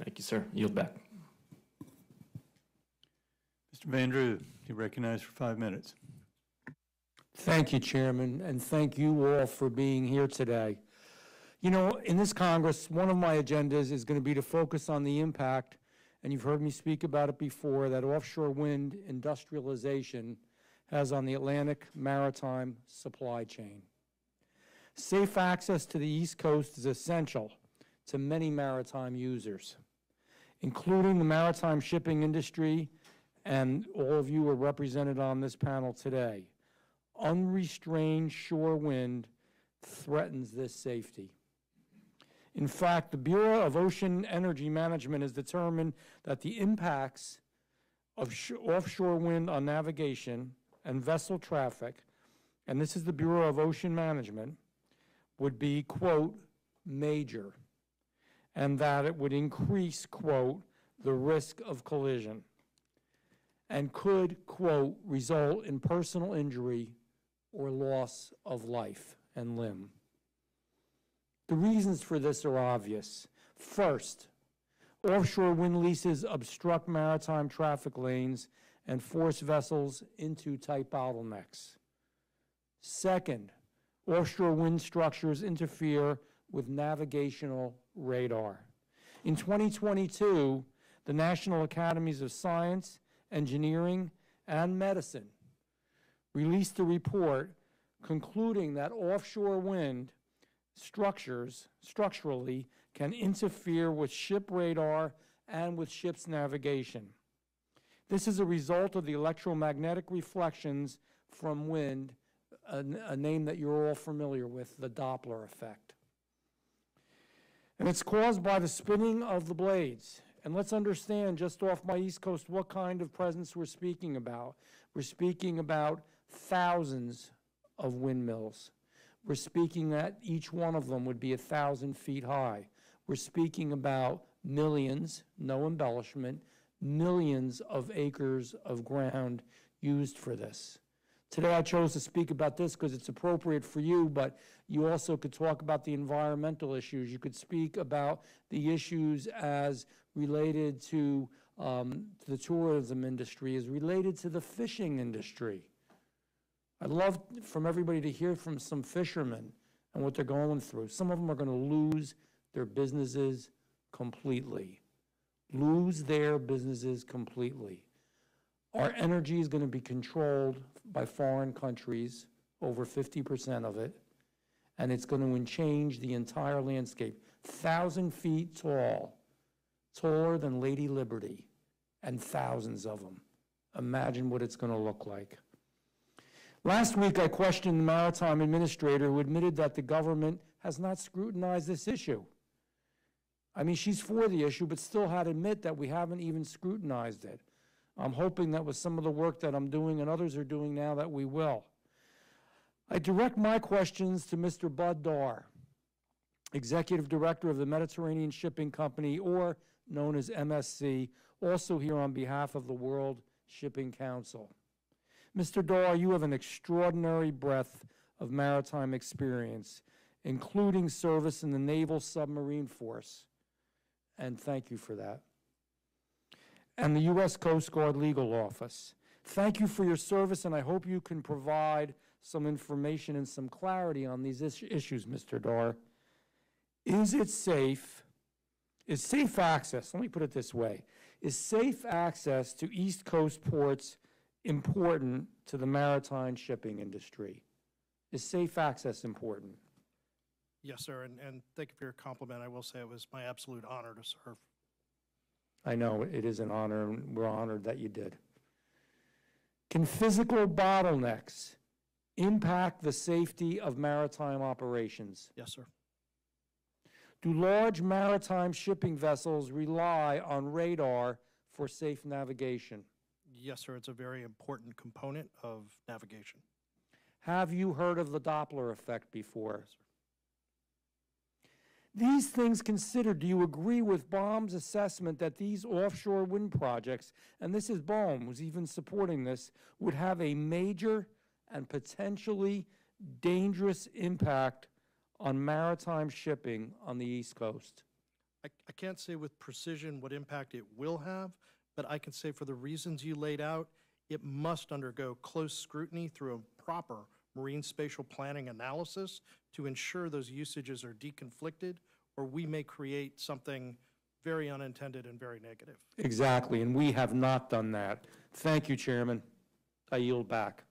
Thank you, sir. Yield back. Mr. Van Drew, you're recognized for 5 minutes. Thank you, Chairman, and thank you all for being here today. You know, in this Congress, one of my agendas is going to be to focus on the impact, and you've heard me speak about it before, that offshore wind industrialization has on the Atlantic maritime supply chain. Safe access to the East Coast is essential to many maritime users, including the maritime shipping industry, and all of you are represented on this panel today. Unrestrained shore wind threatens this safety. In fact, the Bureau of Ocean Energy Management has determined that the impacts of offshore wind on navigation and vessel traffic, and this is the Bureau of Ocean Management, would be, quote, major, and that it would increase, quote, the risk of collision, and could, quote, result in personal injury or loss of life and limb. The reasons for this are obvious. First, offshore wind leases obstruct maritime traffic lanes and force vessels into tight bottlenecks. Second, offshore wind structures interfere with navigational radar. In 2022, the National Academies of Science, Engineering, and Medicine released a report concluding that offshore wind structurally can interfere with ship radar and with ship's navigation. This is a result of the electromagnetic reflections from wind, a name that you're all familiar with, the Doppler effect. And it's caused by the spinning of the blades. And let's understand, just off my East Coast, what kind of presence we're speaking about. We're speaking about thousands of windmills. We're speaking that each one of them would be 1,000 feet high. We're speaking about millions, no embellishment, millions of acres of ground used for this. Today I chose to speak about this because it's appropriate for you, but you also could talk about the environmental issues. You could speak about the issues as related to the tourism industry, as related to the fishing industry. I'd love from everybody to hear from some fishermen and what they're going through. Some of them are going to lose their businesses completely. Lose their businesses completely. Our energy is going to be controlled by foreign countries, over 50% of it, and it's going to change the entire landscape. 1,000 feet tall, taller than Lady Liberty, and thousands of them. Imagine what it's going to look like. Last week, I questioned the Maritime Administrator who admitted that the government has not scrutinized this issue. I mean, she's for the issue, but still had to admit that we haven't even scrutinized it. I'm hoping that with some of the work that I'm doing and others are doing now that we will. I direct my questions to Mr. Bud Darr, Executive Director of the Mediterranean Shipping Company, or known as MSC, also here on behalf of the World Shipping Council. Mr. Darr, you have an extraordinary breadth of maritime experience, including service in the Naval Submarine Force, and thank you for that, and the U.S. Coast Guard Legal Office. Thank you for your service, and I hope you can provide some information and some clarity on these issues, Mr. Darr. Is safe access, let me put it this way, is safe access to East Coast ports important to the maritime shipping industry? Is safe access important? Yes, sir, and thank you for your compliment. I will say it was my absolute honor to serve. I know it is an honor, and we're honored that you did. Can physical bottlenecks impact the safety of maritime operations? Yes, sir. Do large maritime shipping vessels rely on radar for safe navigation? Yes, sir. It's a very important component of navigation. Have you heard of the Doppler effect before? Yes, sir. These things considered, do you agree with BOEM's assessment that these offshore wind projects, and this is BOEM who's even supporting this, would have a major and potentially dangerous impact on maritime shipping on the East Coast? I can't say with precision what impact it will have, but I can say for the reasons you laid out, it must undergo close scrutiny through a proper marine spatial planning analysis to ensure those usages are deconflicted, or we may create something very unintended and very negative. Exactly, and we have not done that. Thank you, Chairman. I yield back.